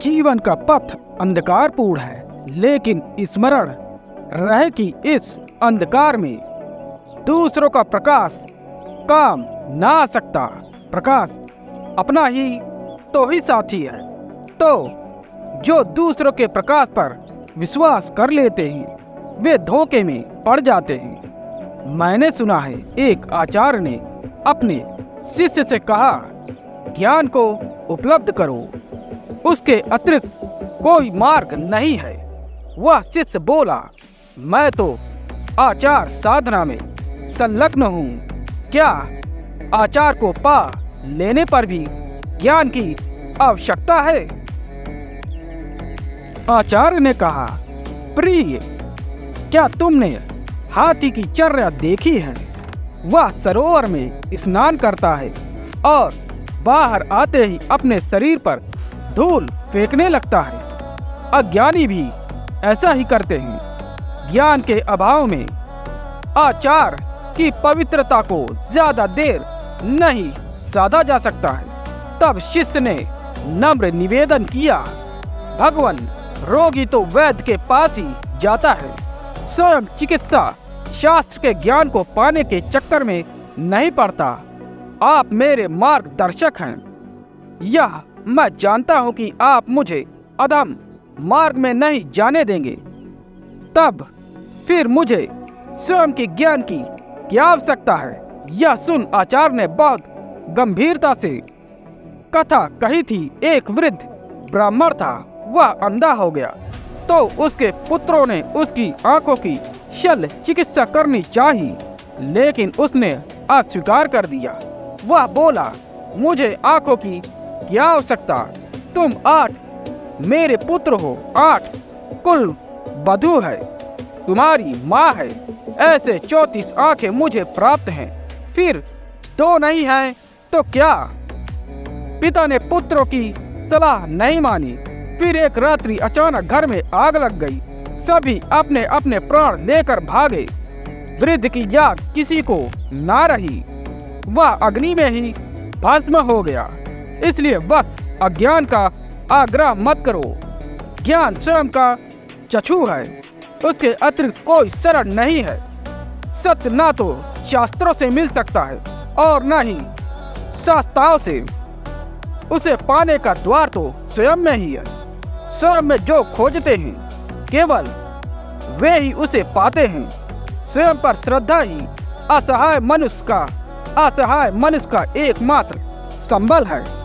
जीवन का पथ अंधकारपूर्ण है, लेकिन स्मरण रहे कि इस अंधकार में दूसरों का प्रकाश काम ना आ सकता। प्रकाश अपना ही तो ही साथी है। तो जो दूसरों के प्रकाश पर विश्वास कर लेते हैं वे धोखे में पड़ जाते हैं। मैंने सुना है एक आचार्य ने अपने शिष्य से कहा, ज्ञान को उपलब्ध करो, उसके अतिरिक्त कोई मार्ग नहीं है। वह शिष्य बोला, मैं तो आचार साधना में संलग्न हूँ, क्या आचार को पा लेने पर भी ज्ञान की आवश्यकता है? आचार्य ने कहा, प्रिय, क्या तुमने हाथी की चर्या देखी है? वह सरोवर में स्नान करता है और बाहर आते ही अपने शरीर पर धूल फेंकने लगता है। अज्ञानी भी ऐसा ही करते हैं। ज्ञान के अभाव में आचार की पवित्रता को ज्यादा देर नहीं साधा जा सकता है। तब शिष्य ने नम्र निवेदन किया, भगवान, रोगी तो वैद्य के पास ही जाता है, स्वयं चिकित्सा शास्त्र के ज्ञान को पाने के चक्कर में नहीं पड़ता। आप मेरे मार्गदर्शक हैं। यह मैं जानता हूं कि आप मुझे अधम मार्ग में नहीं जाने देंगे। तब फिर मुझे स्वयं के ज्ञान की क्या आवश्यकता है? यह सुन आचार्य ने बहुत गंभीरता से कथा कही थी। एक वृद्ध ब्राह्मण था, वह अंधा हो गया, तो उसके पुत्रों ने उसकी आंखों की शल्य चिकित्सा करनी चाहिए, लेकिन उसने अस्वीकार कर दिया। वह बोला, मुझे आंखों की क्या आवश्यकता? तुम 8 मेरे पुत्र हो, 8 कुल बधू है, तुम्हारी माँ है, ऐसे 34 आंखें मुझे प्राप्त हैं, फिर 2 नहीं हैं तो क्या? पिता ने पुत्रों की सलाह नहीं मानी। फिर एक रात्रि अचानक घर में आग लग गई। सभी अपने अपने प्राण लेकर भागे। वृद्ध की याद किसी को ना रही, वह अग्नि में ही भस्म हो गया। इसलिए बस अज्ञान का आग्रह मत करो। ज्ञान स्वयं का चक्षु है, उसके अतिरिक्त कोई शरण नहीं है। सत्य ना तो शास्त्रों से मिल सकता है और न ही शास्त्राओं से। उसे पाने का द्वार तो स्वयं में ही है। स्वयं में जो खोजते हैं केवल वे ही उसे पाते हैं। स्वयं पर श्रद्धा ही असहाय मनुष्य का एकमात्र संबल है।